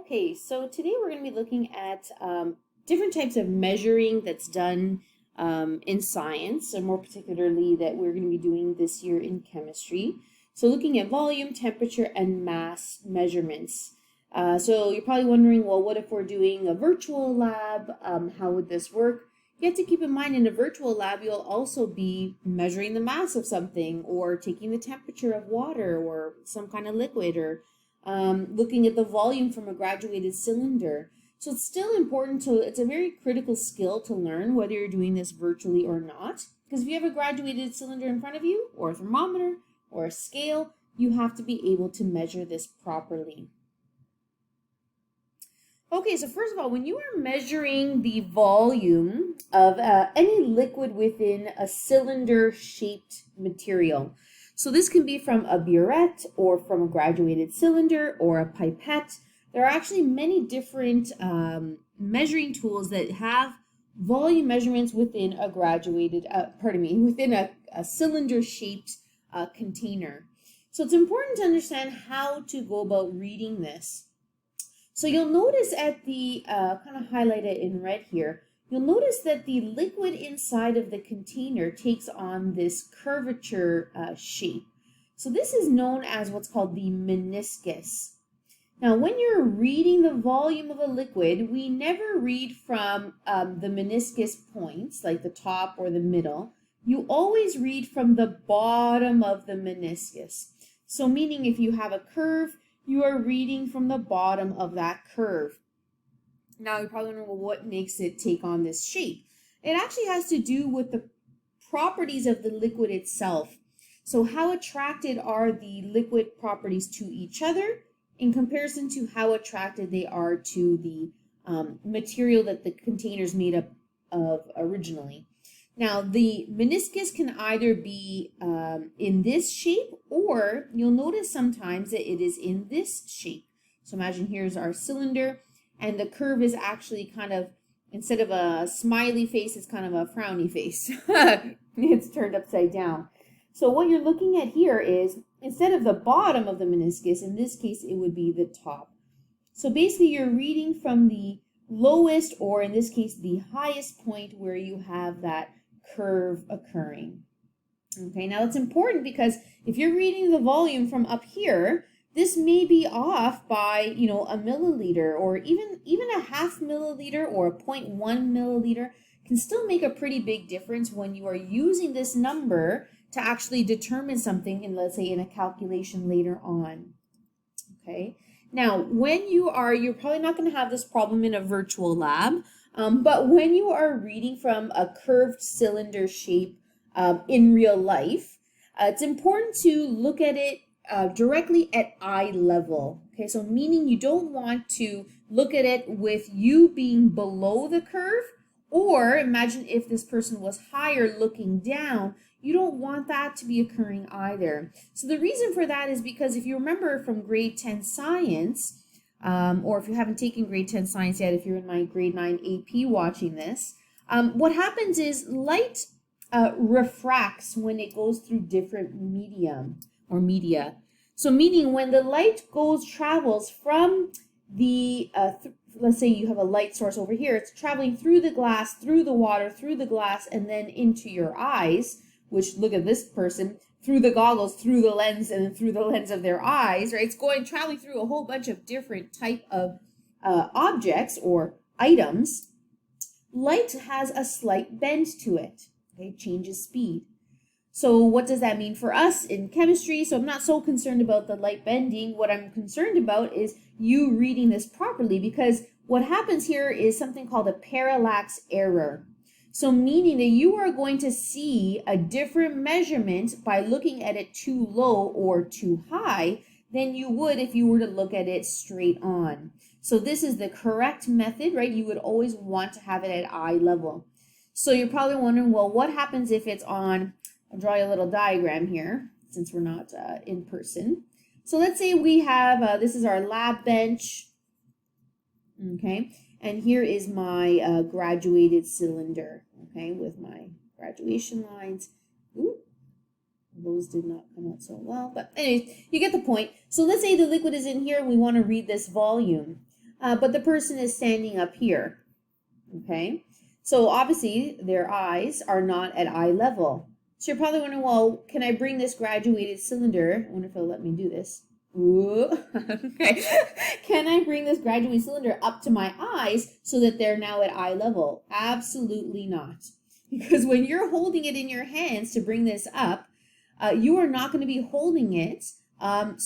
Okay, so today we're going to be looking at different types of measuring that's done in science, and more particularly that we're going to be doing this year in chemistry. So looking at volume, temperature, and mass measurements. So you're probably wondering, well, what if we're doing a virtual lab? How would this work? You have to keep in mind in a virtual lab, you'll also be measuring the mass of something or taking the temperature of water or some kind of liquid or looking at the volume from a graduated cylinder. So it's still important it's a very critical skill to learn whether you're doing this virtually or not. Because if you have a graduated cylinder in front of you or a thermometer or a scale, you have to be able to measure this properly. Okay, so first of all, when you are measuring the volume of any liquid within a cylinder-shaped material, so this can be from a burette or from a graduated cylinder or a pipette. There are actually many different measuring tools that have volume measurements within a within a cylinder-shaped container. So it's important to understand how to go about reading this. So you'll notice at the, kind of highlighted in red here, you'll notice that the liquid inside of the container takes on this curvature shape. So this is known as what's called the meniscus. Now, when you're reading the volume of a liquid, we never read from the meniscus points, like the top or the middle. You always read from the bottom of the meniscus. So meaning if you have a curve, you are reading from the bottom of that curve. Now, you're probably wondering, well, what makes it take on this shape? It actually has to do with the properties of the liquid itself. So how attracted are the liquid properties to each other in comparison to how attracted they are to the material that the container is made up of originally. Now, the meniscus can either be in this shape, or you'll notice sometimes that it is in this shape. So imagine here's our cylinder, and the curve is actually kind of, instead of a smiley face, it's kind of a frowny face. It's turned upside down. So what you're looking at here is, instead of the bottom of the meniscus, in this case, it would be the top. So basically, you're reading from the lowest, or in this case, the highest point where you have that curve occurring. Okay, now it's important because if you're reading the volume from up here, this may be off by, a milliliter, or even a half milliliter or a 0.1 milliliter can still make a pretty big difference when you are using this number to actually determine something in, let's say, in a calculation later on. Okay, now when you're probably not going to have this problem in a virtual lab, but when you are reading from a curved cylinder shape in real life, it's important to look at it directly at eye level. Okay, so meaning you don't want to look at it with you being below the curve, or imagine if this person was higher looking down, you don't want that to be occurring either. So the reason for that is because if you remember from grade 10 science, or if you haven't taken grade 10 science yet, if you're in my grade 9 AP watching this, what happens is light refracts when it goes through different media. So meaning when the light travels from the, let's say you have a light source over here, it's traveling through the glass, through the water, through the glass, and then into your eyes, which, look at this person, through the goggles, through the lens, and then through the lens of their eyes, right? It's traveling through a whole bunch of different type of objects or items. Light has a slight bend to it, okay? It changes speed. So what does that mean for us in chemistry? So I'm not so concerned about the light bending. What I'm concerned about is you reading this properly, because what happens here is something called a parallax error. So meaning that you are going to see a different measurement by looking at it too low or too high than you would if you were to look at it straight on. So this is the correct method, right? You would always want to have it at eye level. So you're probably wondering, well, what happens if it's on, I'll draw you a little diagram here since we're not in person. So let's say we have, this is our lab bench, okay? And here is my graduated cylinder, okay, with my graduation lines. Ooh, those did not come out so well, but anyways, you get the point. So let's say the liquid is in here and we want to read this volume. but the person is standing up here, okay? So obviously their eyes are not at eye level. So you're probably wondering, well, can I bring this graduated cylinder? I wonder if it'll let me do this. Ooh. Okay. Can I bring this graduated cylinder up to my eyes so that they're now at eye level? Absolutely not. Because when you're holding it in your hands to bring this up, you are not going to be holding it on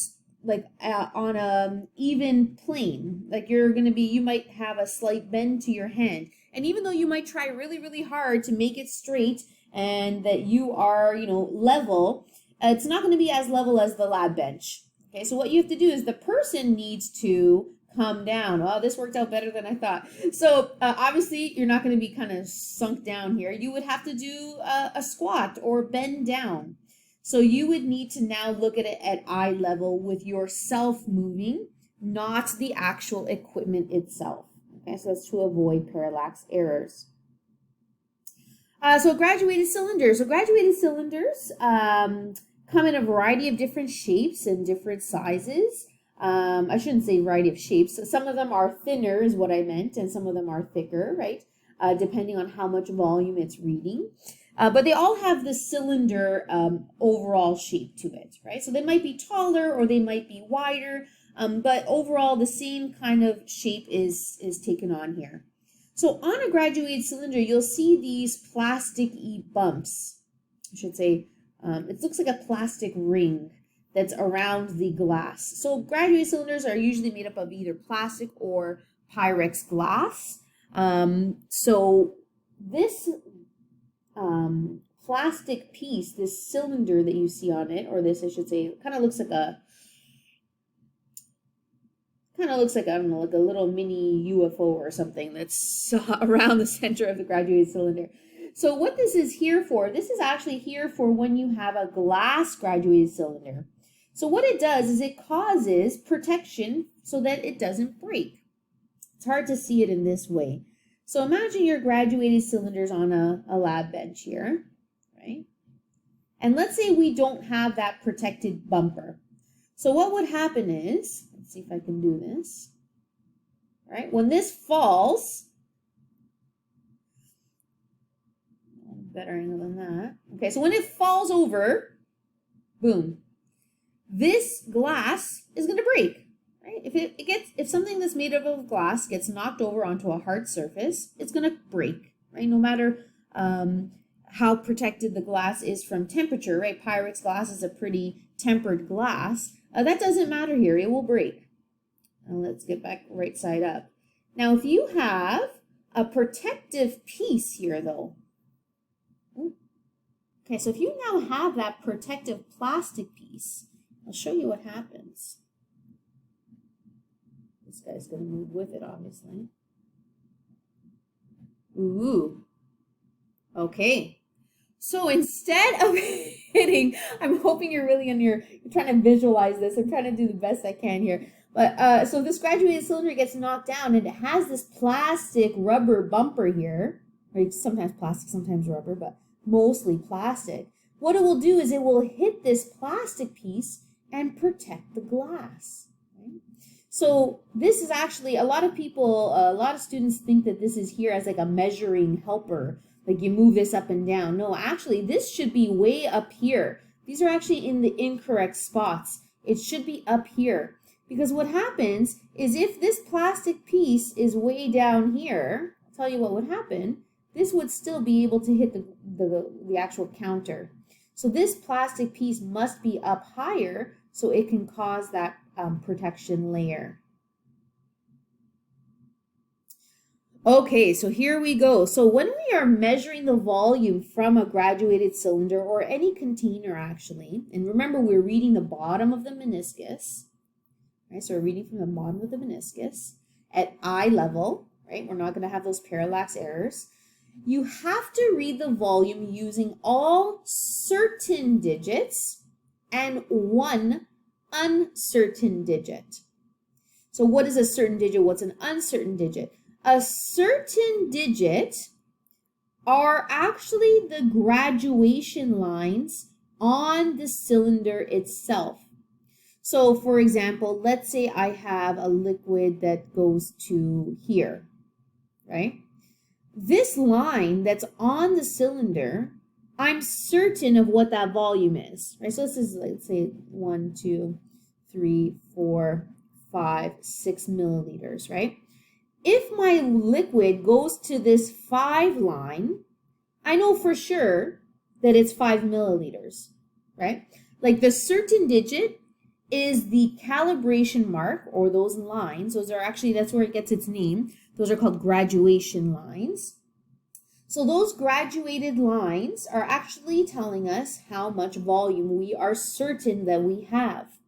a even plane. Like you might have a slight bend to your hand. And even though you might try really, really hard to make it straight and that you are, level, it's not going to be as level as the lab bench. Okay, so what you have to do is the person needs to come down. Oh, this worked out better than I thought. So obviously you're not going to be kind of sunk down here. You would have to do a squat or bend down. So you would need to now look at it at eye level with yourself moving, not the actual equipment itself. Okay, so that's to avoid parallax errors. So graduated cylinders. So graduated cylinders come in a variety of different shapes and different sizes. I shouldn't say variety of shapes. Some of them are thinner is what I meant, and some of them are thicker, right? Depending on how much volume it's reading. But they all have the cylinder overall shape to it, right? So they might be taller or they might be wider, but overall the same kind of shape is taken on here. So on a graduated cylinder, you'll see these plastic-y bumps. I should say, it looks like a plastic ring that's around the glass. So graduated cylinders are usually made up of either plastic or Pyrex glass. So this plastic piece, this cylinder that you see on it, or this, I should say, kind of looks like I don't know, like a little mini UFO or something that's around the center of the graduated cylinder. So what this is here for, this is actually here for when you have a glass graduated cylinder. So what it does is it causes protection so that it doesn't break. It's hard to see it in this way. So imagine your graduated cylinders on a lab bench here, right? And let's say we don't have that protected bumper. So what would happen is, let's see if I can do this, all right? When this falls, better angle than that. Okay, so when it falls over, boom, this glass is going to break, right? If something that's made of glass gets knocked over onto a hard surface, it's going to break, right? No matter how protected the glass is from temperature, right? Pyrex glass is a pretty tempered glass. That doesn't matter here. It will break. Now let's get back right side up. Now, if you have a protective piece here, though. Okay, so if you now have that protective plastic piece, I'll show you what happens. This guy's going to move with it, obviously. Ooh. Okay. So instead of hitting, I'm hoping you're really you're trying to visualize this. I'm trying to do the best I can here. But so this graduated cylinder gets knocked down and it has this plastic rubber bumper here. Right? Sometimes plastic, sometimes rubber, but mostly plastic. What it will do is it will hit this plastic piece and protect the glass. Right? So this is actually, a lot of students think that this is here as like a measuring helper. Like you move this up and down. No, actually, this should be way up here. These are actually in the incorrect spots. It should be up here. Because what happens is if this plastic piece is way down here, I'll tell you what would happen. This would still be able to hit the actual counter. So this plastic piece must be up higher so it can cause that protection layer. Okay, so here we go. So when we are measuring the volume from a graduated cylinder or any container actually, and remember we're reading the bottom of the meniscus, right? So we're reading from the bottom of the meniscus at eye level, right? We're not going to have those parallax errors. You have to read the volume using all certain digits and one uncertain digit. So what is a certain digit? What's an uncertain digit? A certain digit are actually the graduation lines on the cylinder itself. So for example, let's say I have a liquid that goes to here, right? This line that's on the cylinder, I'm certain of what that volume is, right? So this is, let's say 1, 2, 3, 4, 5, 6 milliliters, right? If my liquid goes to this 5 line, I know for sure that it's 5 milliliters, right? Like the certain digit is the calibration mark, or those lines. Those are actually, that's where it gets its name. Those are called graduation lines. So those graduated lines are actually telling us how much volume we are certain that we have.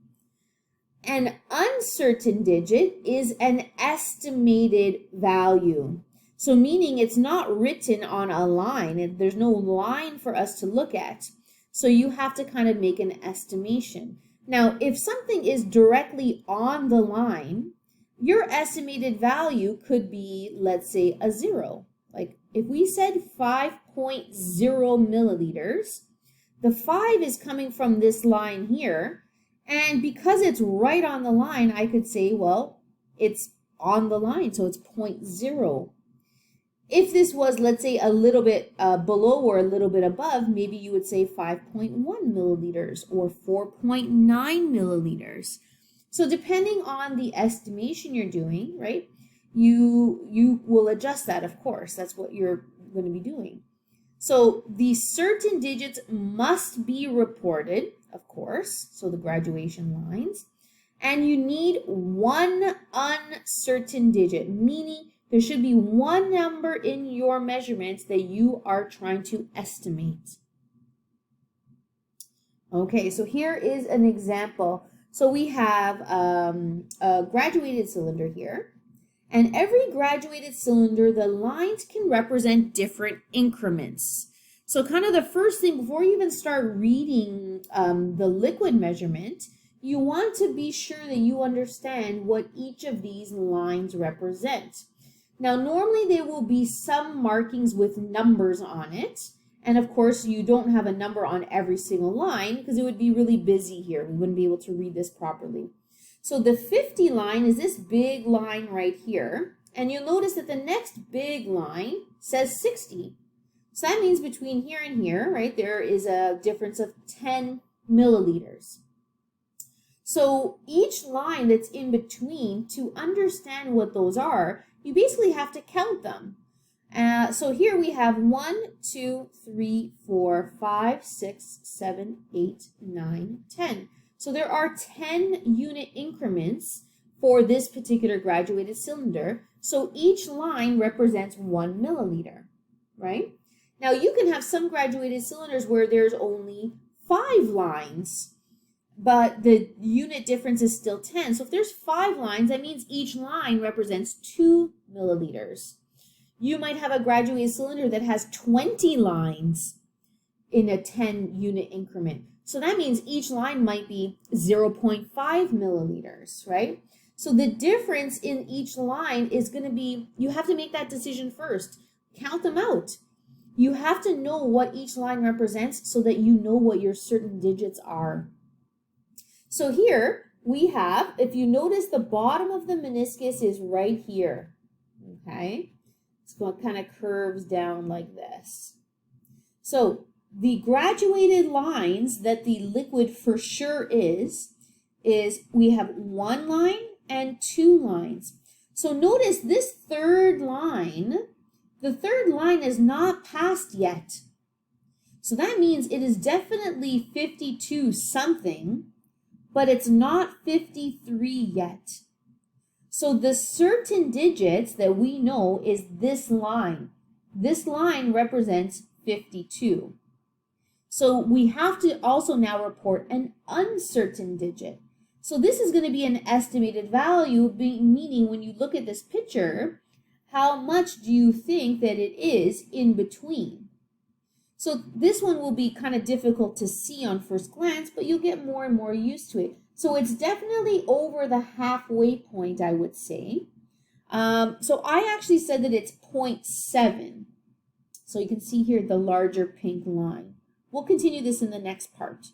An uncertain digit is an estimated value. So meaning it's not written on a line. There's no line for us to look at. So you have to kind of make an estimation. Now, if something is directly on the line, your estimated value could be, let's say, a 0. Like if we said 5.0 milliliters, the 5 is coming from this line here. And because it's right on the line, I could say, well, it's on the line, so it's 0.0. If this was, let's say, a little bit below or a little bit above, maybe you would say 5.1 milliliters or 4.9 milliliters. So depending on the estimation you're doing, right, you will adjust that, of course. That's what you're going to be doing. So the certain digits must be reported, of course, so the graduation lines. And you need one uncertain digit, meaning there should be one number in your measurements that you are trying to estimate. Okay, so here is an example. So we have a graduated cylinder here. And every graduated cylinder, the lines can represent different increments. So kind of the first thing, before you even start reading the liquid measurement, you want to be sure that you understand what each of these lines represent. Now, normally there will be some markings with numbers on it. And of course, you don't have a number on every single line because it would be really busy here. We wouldn't be able to read this properly. So the 50 line is this big line right here. And you'll notice that the next big line says 60. So that means between here and here, right, there is a difference of 10 milliliters. So each line that's in between, to understand what those are, you basically have to count them. So here we have 1, 2, 3, 4, 5, 6, 7, 8, 9, 10. So there are 10 unit increments for this particular graduated cylinder. So each line represents 1 milliliter, right? Now you can have some graduated cylinders where there's only 5 lines, but the unit difference is still 10. So if there's 5 lines, that means each line represents 2 milliliters. You might have a graduated cylinder that has 20 lines in a 10 unit increment. So that means each line might be 0.5 milliliters, right? So the difference in each line is going to be, you have to make that decision first. Count them out. You have to know what each line represents so that you know what your certain digits are. So here we have, if you notice, the bottom of the meniscus is right here, okay? So it kind of curves down like this. So the graduated lines that the liquid for sure is we have 1 line and 2 lines. So notice this third line, the third line is not passed yet. So that means it is definitely 52 something, but it's not 53 yet. So the certain digits that we know is this line. This line represents 52. So we have to also now report an uncertain digit. So this is going to be an estimated value, meaning when you look at this picture, how much do you think that it is in between? So this one will be kind of difficult to see on first glance, but you'll get more and more used to it. So it's definitely over the halfway point, I would say. So I actually said that it's 0.7. So you can see here the larger pink line. We'll continue this in the next part.